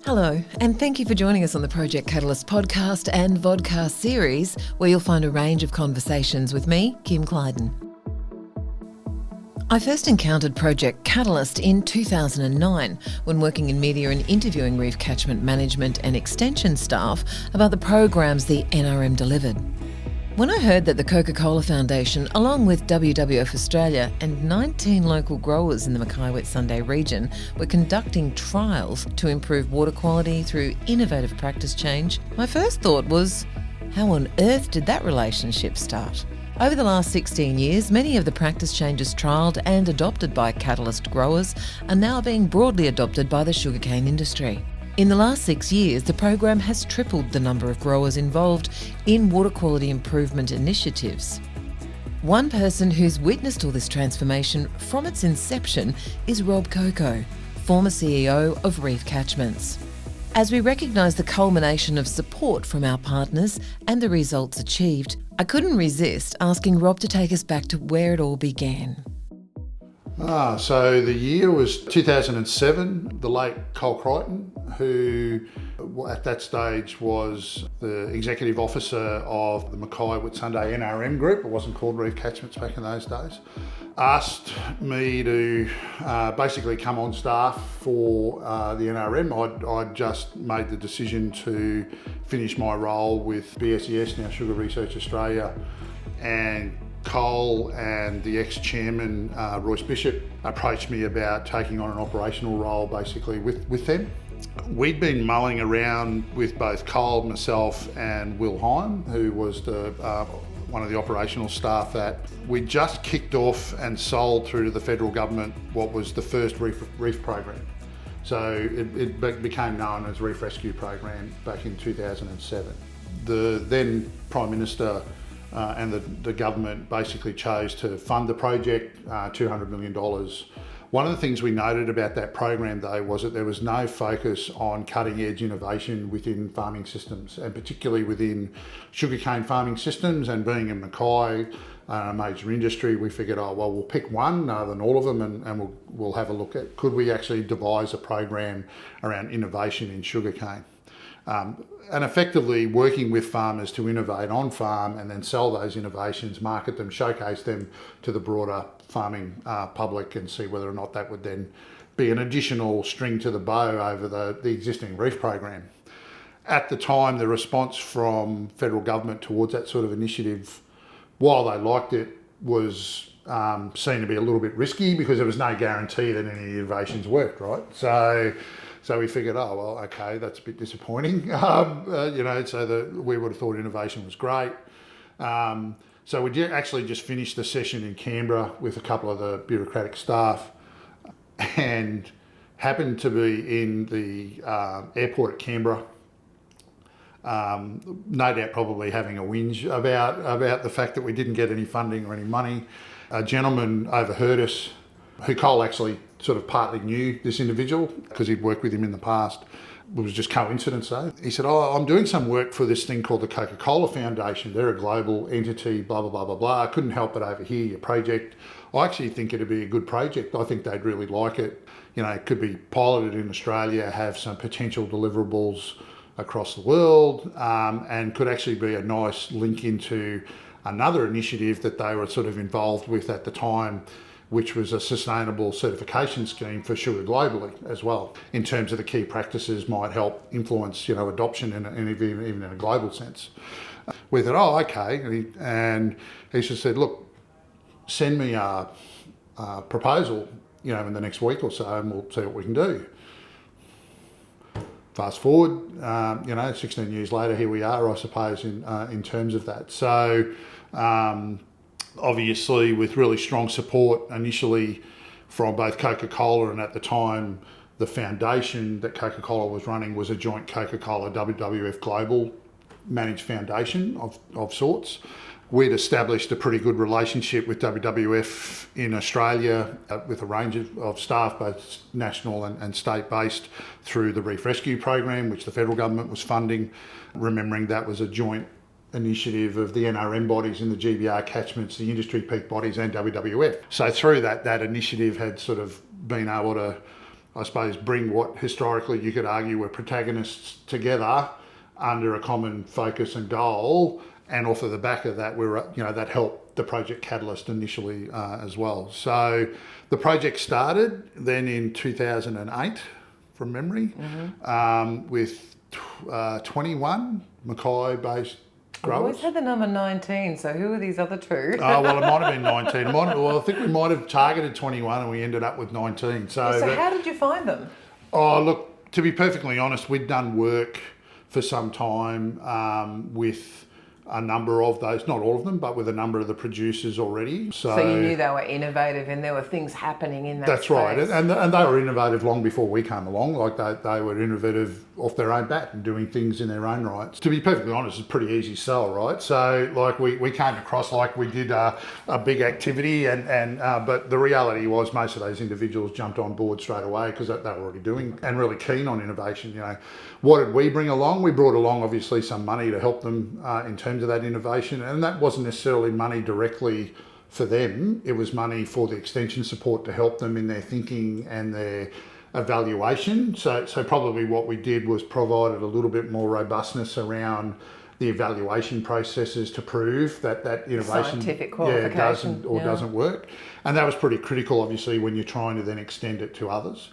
Hello, and thank you for joining us on the Project Catalyst podcast and vodcast series, where you'll find a range of conversations with me, Kim Clyden. I first encountered Project Catalyst in 2009 when working in media and interviewing reef catchment management and extension staff about the programs the NRM delivered. When I heard that the Coca-Cola Foundation, along with WWF-Australia and 19 local growers in the Mackay Whitsunday region, were conducting trials to improve water quality through innovative practice change, my first thought was, how on earth did that relationship start? Over the last 16 years, many of the practice changes trialled and adopted by Catalyst growers are now being broadly adopted by the sugarcane industry. In the last 6 years, the program has tripled the number of growers involved in water quality improvement initiatives. One person who's witnessed all this transformation from its inception is Rob Cocco, former CEO of Reef Catchments. As we recognise the culmination of support from our partners and the results achieved, I couldn't resist asking Rob to take us back to where it all began. So the year was 2007. The late Col Crichton, who at that stage was the executive officer of the Mackay Whitsunday NRM group, it wasn't called Reef Catchments back in those days, asked me to basically come on staff for the NRM. I'd just made the decision to finish my role with BSES, now Sugar Research Australia, and Cole and the ex-chairman, Royce Bishop, approached me about taking on an operational role basically with them. We'd been mulling around with both Cole, myself and Will Heim, who was one of the operational staff that we'd just kicked off and sold through to the federal government what was the first reef program. So it became known as Reef Rescue Program back in 2007. The then Prime Minister and the government basically chose to fund the project, $200 million. One of the things we noted about that program though was that there was no focus on cutting edge innovation within farming systems, and particularly within sugarcane farming systems. And being in Mackay, a major industry, we figured, we'll pick one rather than all of them, and we'll have a look at could we actually devise a program around innovation in sugarcane. And effectively working with farmers to innovate on farm and then sell those innovations, market them, showcase them to the broader farming public, and see whether or not that would then be an additional string to the bow over the existing reef program. At the time, the response from federal government towards that sort of initiative, while they liked it, was seen to be a little bit risky because there was no guarantee that any innovations worked, right? So we figured, okay, that's a bit disappointing. We would have thought innovation was great. So we actually just finished the session in Canberra with a couple of the bureaucratic staff, and happened to be in the airport at Canberra. No doubt probably having a whinge about the fact that we didn't get any funding or any money. A gentleman overheard us, who Cole actually sort of partly knew this individual because he'd worked with him in the past. It was just coincidence though. He said, I'm doing some work for this thing called the Coca-Cola Foundation. They're a global entity, blah, blah, blah, blah, blah. I couldn't help but overhear your project. I actually think it'd be a good project. I think they'd really like it. It could be piloted in Australia, have some potential deliverables across the world, and could actually be a nice link into another initiative that they were sort of involved with at the time, which was a sustainable certification scheme for sugar globally as well, in terms of the key practices might help influence, adoption even in a global sense. We thought, okay, and he just said, look, send me a proposal, in the next week or so, and we'll see what we can do. Fast forward, 16 years later, here we are, I suppose, in terms of that. So, obviously with really strong support initially from both Coca-Cola, and at the time the foundation that Coca-Cola was running was a joint Coca-Cola WWF Global managed foundation of sorts. We'd established a pretty good relationship with WWF in Australia with a range of staff, both national and state-based, through the Reef Rescue Program, which the federal government was funding, remembering that was a joint initiative of the NRM bodies in the GBR catchments, the industry peak bodies, and WWF. So through that initiative had sort of been able to I suppose, bring what historically you could argue were protagonists together under a common focus and goal. And off of the back of that, that helped the Project Catalyst initially as well. So the project started then in 2008, from memory, with 21 Mackay-based growers. I've always had the number 19, so who are these other two? Well, it might have been 19. I think we might have targeted 21 and we ended up with 19. So how did you find them? Oh, look, to be perfectly honest, we'd done work for some time with a number of those, not all of them, but with a number of the producers already. So you knew they were innovative and there were things happening in that That's space. right. And they were innovative long before we came along. Like they were innovative off their own bat and doing things in their own rights. To be perfectly honest, it's a pretty easy sell, right? So like we came across like we did a big activity but the reality was most of those individuals jumped on board straight away because they were already doing and really keen on innovation. What did we bring along? We brought along obviously some money to help them in terms of that innovation, and that wasn't necessarily money directly for them. It was money for the extension support to help them in their thinking and their evaluation. So probably what we did was provided a little bit more robustness around the evaluation processes to prove that innovation scientific qualification doesn't work. And that was pretty critical, obviously, when you're trying to then extend it to others.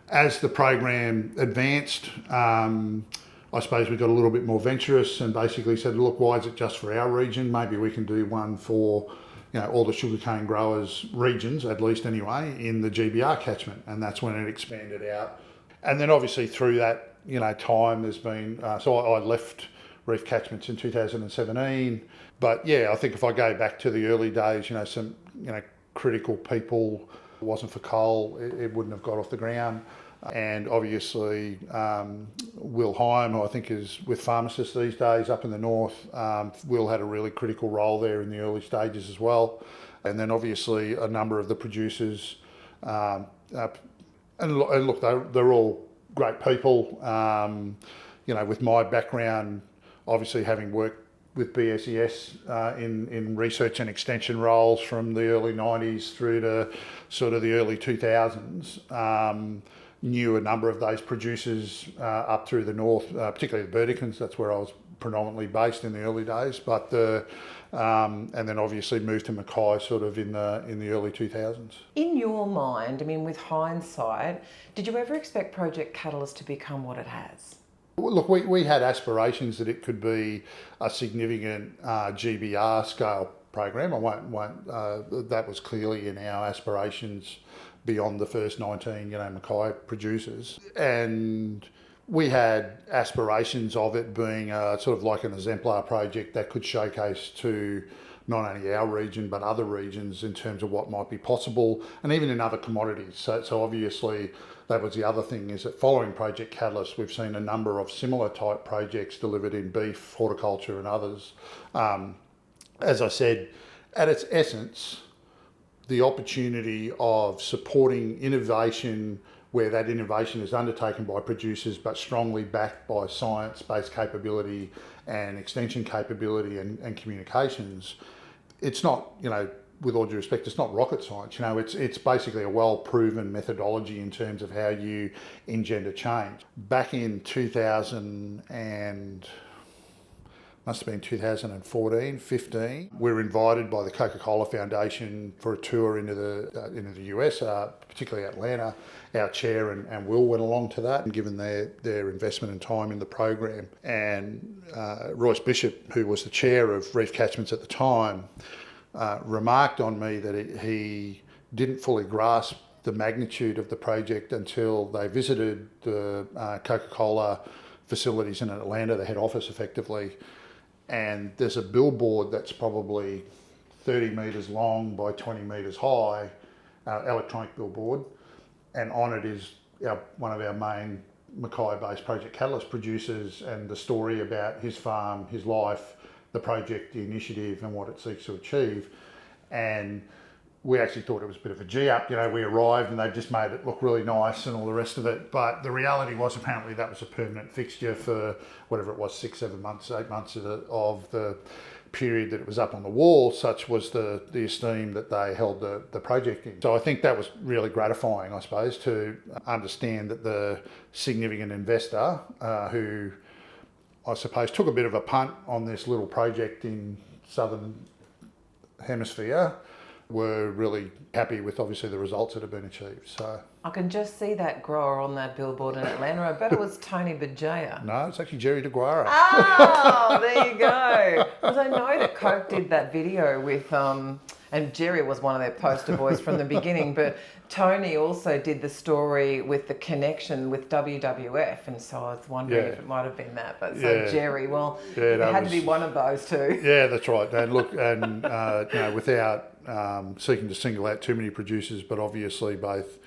As the program advanced, I suppose we got a little bit more venturous and basically said, look, why is it just for our region? Maybe we can do one for all the sugarcane growers regions, at least anyway, in the GBR catchment. And that's when it expanded out. And then obviously through that time there's been, so I left Reef Catchments in 2017. But yeah, I think if I go back to the early days, some critical people, if it wasn't for coal, it wouldn't have got off the ground. And obviously Will Heim, who I think is with pharmacists these days up in the north, Will had a really critical role there in the early stages as well. And then obviously a number of the producers, and look, they're all great people. With my background, obviously having worked with BSES in research and extension roles from the early 90s through to sort of the early 2000s, knew a number of those producers up through the north, particularly the Burdekin's. That's where I was predominantly based in the early days. But and then obviously moved to Mackay sort of in the early 2000s. In your mind, with hindsight, did you ever expect Project Catalyst to become what it has? Well, look, we had aspirations that it could be a significant GBR scale program. That was clearly in our aspirations beyond the first 19, Mackay producers. And we had aspirations of it being sort of like an exemplar project that could showcase to not only our region but other regions in terms of what might be possible, and even in other commodities. So obviously that was the other thing, is that following Project Catalyst, we've seen a number of similar type projects delivered in beef, horticulture and others. As I said, at its essence, the opportunity of supporting innovation where that innovation is undertaken by producers but strongly backed by science-based capability and extension capability and communications. It's not, with all due respect, it's not rocket science. It's basically a well-proven methodology in terms of how you engender change. Back in 2014, 15. We were invited by the Coca-Cola Foundation for a tour into the US, particularly Atlanta. Our chair and Will went along to that, and given their investment and time in the program. And Royce Bishop, who was the chair of Reef Catchments at the time, remarked on me that he didn't fully grasp the magnitude of the project until they visited the Coca-Cola facilities in Atlanta, the head office effectively. And there's a billboard that's probably 30 metres long by 20 metres high, electronic billboard, and on it is one of our main Mackay-based Project Catalyst producers and the story about his farm, his life, the project, the initiative and what it seeks to achieve. And we actually thought it was a bit of a G-up. We arrived and they've just made it look really nice and all the rest of it. But the reality was apparently that was a permanent fixture for whatever it was, 6, 7 months, 8 months of the period that it was up on the wall, such was the esteem that they held the project in. So I think that was really gratifying, I suppose, to understand that the significant investor who I suppose took a bit of a punt on this little project in Southern Hemisphere were really happy with obviously the results that have been achieved. So I can just see that grower on that billboard in Atlanta. I bet it was Tony Bajaya. No, it's actually Jerry DeGuara. Oh, there you go. Because I know that Coke did that video with, and Jerry was one of their poster boys from the beginning, but Tony also did the story with the connection with WWF, and so I was wondering if it might have been that. But so Jerry, well, it had to be one of those two. Yeah, that's right. And look, and without seeking to single out too many producers, but obviously both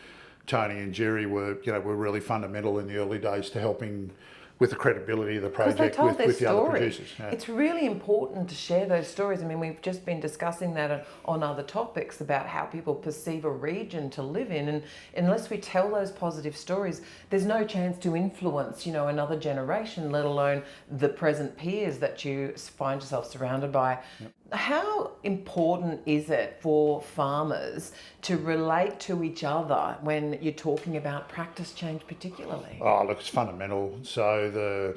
Tony and Jerry were really fundamental in the early days to helping with the credibility of the project with the other producers. Yeah. It's really important to share those stories. I mean, we've just been discussing that on other topics about how people perceive a region to live in, and unless we tell those positive stories, there's no chance to influence, another generation, let alone the present peers that you find yourself surrounded by. Yep. How important is it for farmers to relate to each other when you're talking about practice change particularly? Oh, look, it's fundamental. So the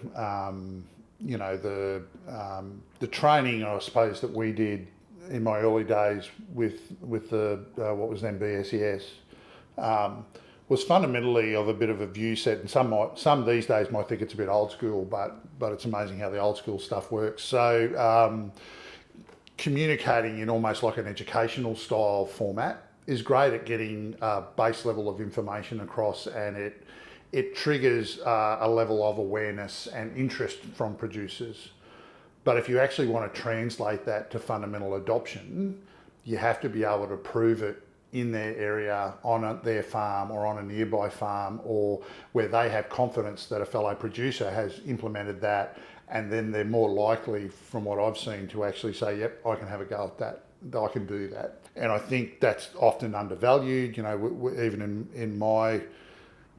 training, I suppose, that we did in my early days with the what was then BSES was fundamentally of a bit of a view set, and some these days might think it's a bit old school, but it's amazing how the old school stuff works. So communicating in almost like an educational style format is great at getting a base level of information across, and it triggers a level of awareness and interest from producers. But if you actually want to translate that to fundamental adoption, you have to be able to prove it in their area, on their farm or on a nearby farm, or where they have confidence that a fellow producer has implemented that, and then they're more likely, from what I've seen, to actually say, yep, I can have a go at that, I can do that. And I think that's often undervalued. Even in my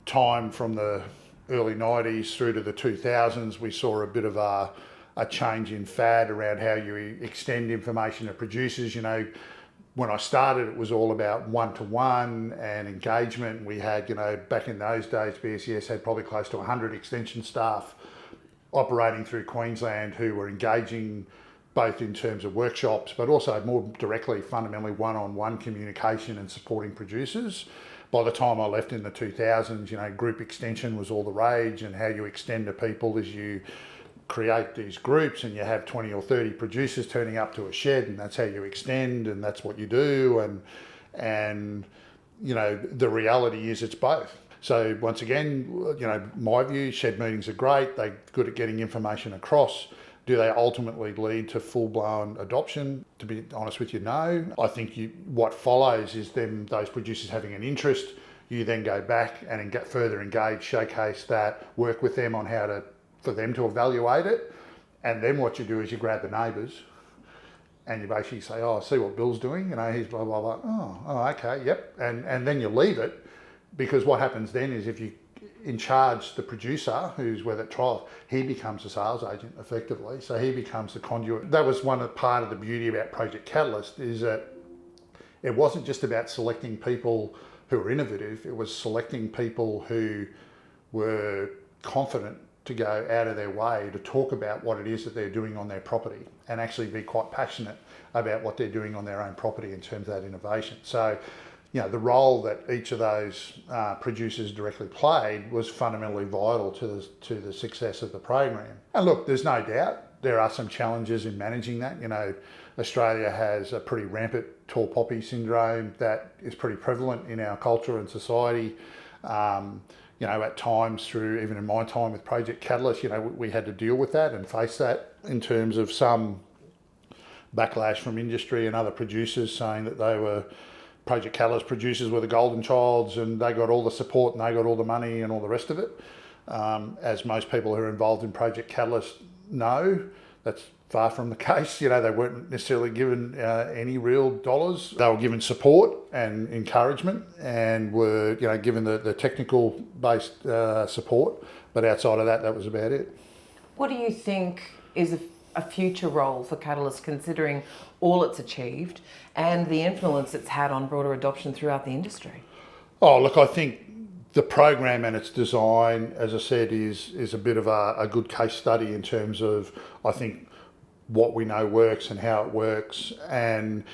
time from the early 90s through to the 2000s, we saw a bit of a change in fad around how you extend information to producers. When I started, it was all about one-to-one and engagement. We had, back in those days, BSES had probably close to 100 extension staff operating through Queensland who were engaging both in terms of workshops, but also more directly, fundamentally one-on-one communication and supporting producers. By the time I left in the 2000s, group extension was all the rage, and how you extend to people is you create these groups and you have 20 or 30 producers turning up to a shed, and that's how you extend, and that's what you do. And the reality is it's both. So once again, my view, shed meetings are great. They're good at getting information across. Do they ultimately lead to full-blown adoption? To be honest with you, no. I think what follows is those producers having an interest. You then go back and get further engaged, showcase that, work with them on for them to evaluate it. And then what you do is you grab the neighbours and you basically say, oh, see what Bill's doing, he's blah, blah, blah. Oh, okay, yep. And then you leave it, because what happens then is if you in charge the producer who's with at trial, he becomes a sales agent effectively. So he becomes the conduit. That was part of the beauty about Project Catalyst, is that it wasn't just about selecting people who were innovative, it was selecting people who were confident to go out of their way to talk about what it is that they're doing on their property, and actually be quite passionate about what they're doing on their own property in terms of that innovation. So the role that each of those producers directly played was fundamentally vital to the success of the program. And look, there's no doubt there are some challenges in managing that. Australia has a pretty rampant tall poppy syndrome that is pretty prevalent in our culture and society. At times even in my time with Project Catalyst, we had to deal with that and face that in terms of some backlash from industry and other producers saying that Project Catalyst producers were the golden childs and they got all the support and they got all the money and all the rest of it. As most people who are involved in Project Catalyst know, that's far from the case. They weren't necessarily given any real dollars. They were given support and encouragement, and were given the technical based support. But outside of that, that was about it. What do you think is a future role for Catalyst, considering all it's achieved and the influence it's had on broader adoption throughout the industry? Oh, look, I think the program and its design, as I said, is a bit of a good case study in terms of, I think, what we know works and how it works. And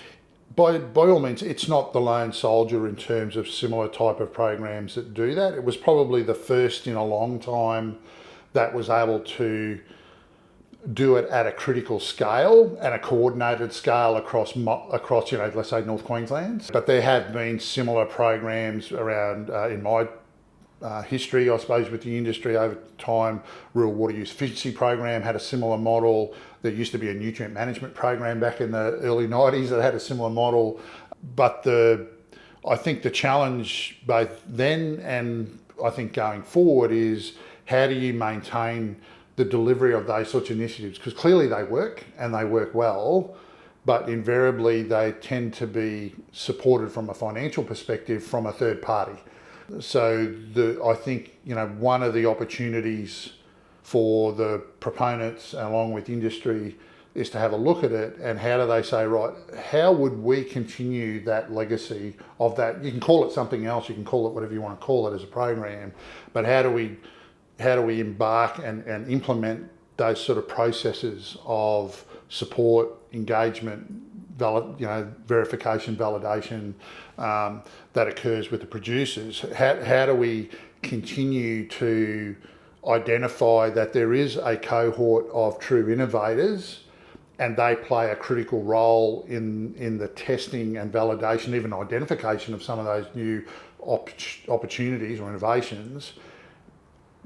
by all means, it's not the lone soldier in terms of similar type of programs that do that. It was probably the first in a long time that was able to do it at a critical scale and a coordinated scale across let's say North Queensland. But there have been similar programs around in my history, I suppose, with the industry over time. Rural Water Use Efficiency Program had a similar model. There used to be a nutrient management program back in the early 90s that had a similar model. But I think the challenge both then and I think going forward is, how do you maintain the delivery of those sorts of initiatives? Because clearly they work and they work well, but invariably they tend to be supported from a financial perspective from a third party. So I think, one of the opportunities for the proponents along with industry is to have a look at it, and how do they say, right, how would we continue that legacy of that? You can call it something else, you can call it whatever you want to call it as a program, but how do we embark and implement those sort of processes of support, engagement, verification, validation that occurs with the producers? How do we continue to identify that there is a cohort of true innovators and they play a critical role in the testing and validation, even identification of some of those new opportunities or innovations,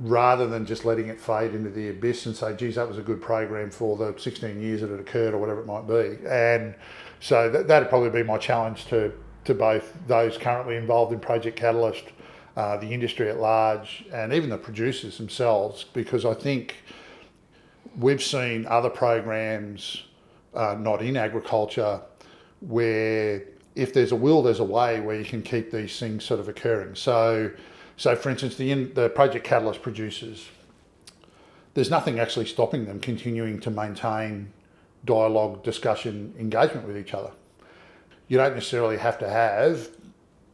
rather than just letting it fade into the abyss and say, geez, that was a good program for the 16 years that it occurred, or whatever it might be. And so that'd probably be my challenge to both those currently involved in Project Catalyst, the industry at large, and even the producers themselves, because I think we've seen other programs, not in agriculture, where if there's a will, there's a way where you can keep these things sort of occurring. So for instance, the Project Catalyst producers, there's nothing actually stopping them continuing to maintain dialogue, discussion, engagement with each other. You don't necessarily have to have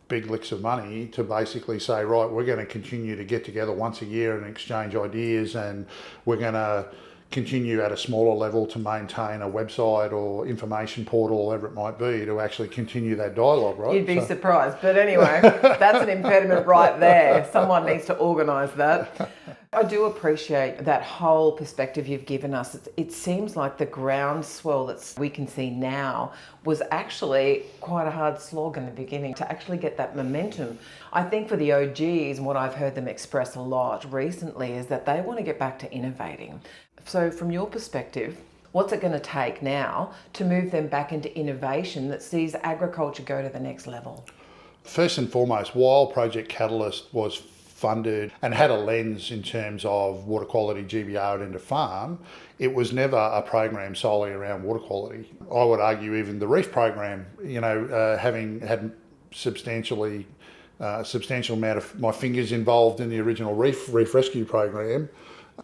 big licks of money to basically say, right, we're going to continue to get together once a year and exchange ideas, and we're going to continue at a smaller level to maintain a website or information portal, or whatever it might be, to actually continue that dialogue, right? You'd be surprised. But anyway, that's an impediment right there. Someone needs to organise that. I do appreciate that whole perspective you've given us. It seems like the groundswell that we can see now was actually quite a hard slog in the beginning to actually get that momentum. I think for the OGs, and what I've heard them express a lot recently, is that they want to get back to innovating. So from your perspective, what's it going to take now to move them back into innovation that sees agriculture go to the next level? First and foremost, while Project Catalyst was funded and had a lens in terms of water quality, GBR and end of farm, it was never a program solely around water quality. I would argue even the reef program, having had substantial amount of my fingers involved in the original reef rescue program,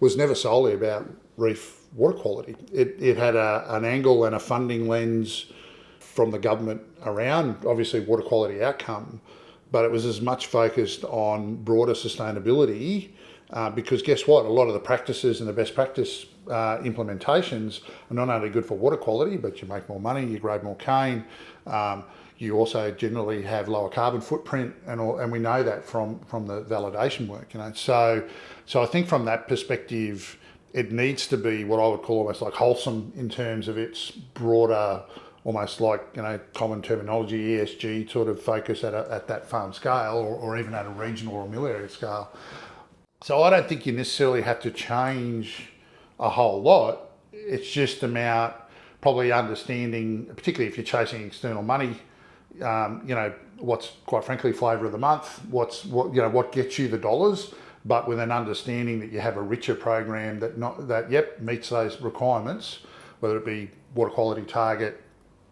was never solely about reef water quality. It had an angle and a funding lens from the government around, obviously, water quality outcome, but it was as much focused on broader sustainability, because guess what? A lot of the practices and the best practice implementations are not only good for water quality, but you make more money, you grade more cane, you also generally have lower carbon footprint, and we know that from the validation work. So I think from that perspective, it needs to be what I would call almost like wholesome in terms of its broader, almost like, common terminology, ESG sort of focus at that farm scale, or even at a regional or mill area scale. So I don't think you necessarily have to change a whole lot. It's just about probably understanding, particularly if you're chasing external money, what's quite frankly flavour of the month, what gets you the dollars, but with an understanding that you have a richer program that meets those requirements, whether it be water quality target,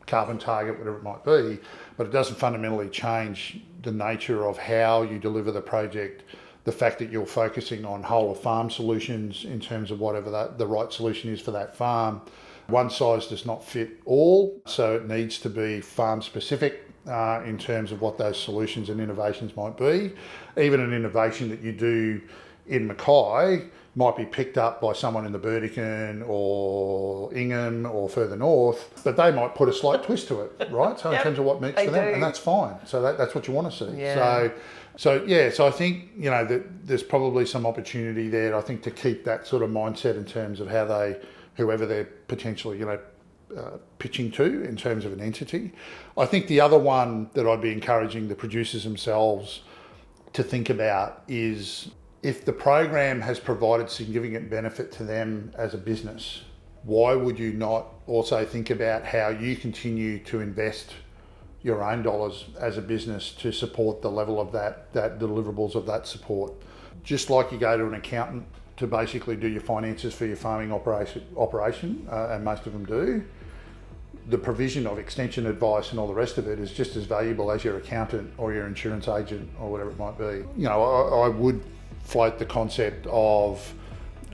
carbon target, whatever it might be, but it doesn't fundamentally change the nature of how you deliver the project. The fact that you're focusing on whole of farm solutions in terms of whatever the right solution is for that farm, One size does not fit all, so it needs to be farm specific in terms of what those solutions and innovations might be. Even an innovation that you do in Mackay might be picked up by someone in the Burdekin or Ingham or further north, but they might put a slight twist to it, right? So in terms of what meets for them, and that's fine. So that's what you want to see. Yeah. So I think, you know, that there's probably some opportunity there, I think, to keep that sort of mindset in terms of how whoever they're potentially, you know, pitching to in terms of an entity. I think the other one that I'd be encouraging the producers themselves to think about is, if the program has provided significant benefit to them as a business, why would you not also think about how you continue to invest your own dollars as a business to support the level of that deliverables of that support? Just like you go to an accountant to basically do your finances for your farming operation, and most of them do, the provision of extension advice and all the rest of it is just as valuable as your accountant or your insurance agent or whatever it might be. You know, I would float the concept of,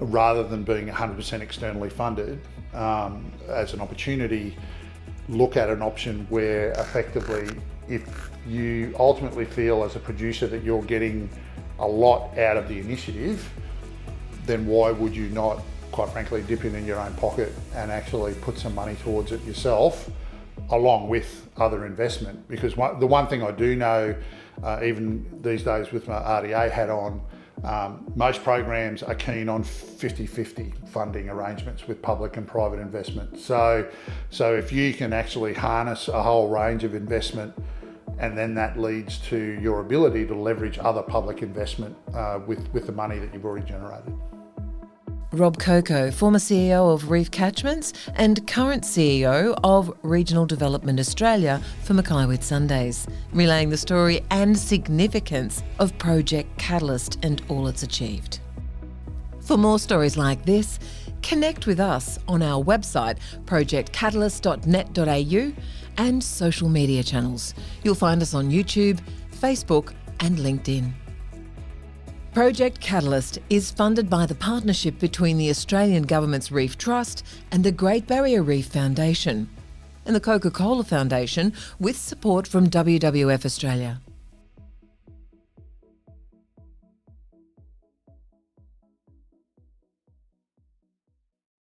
rather than being 100% externally funded, as an opportunity, look at an option where effectively, if you ultimately feel as a producer that you're getting a lot out of the initiative, then why would you not, quite frankly, dip in your own pocket and actually put some money towards it yourself, along with other investment? Because the one thing I do know, even these days with my RDA hat on, most programs are keen on 50-50 funding arrangements with public and private investment. So if you can actually harness a whole range of investment, and then that leads to your ability to leverage other public investment with the money that you've already generated. Rob Cocco, former CEO of Reef Catchments and current CEO of Regional Development Australia for Mackay Whitsundays, relaying the story and significance of Project Catalyst and all it's achieved. For more stories like this, connect with us on our website projectcatalyst.net.au and social media channels. You'll find us on YouTube, Facebook and LinkedIn. Project Catalyst is funded by the partnership between the Australian Government's Reef Trust and the Great Barrier Reef Foundation, and the Coca-Cola Foundation with support from WWF-Australia.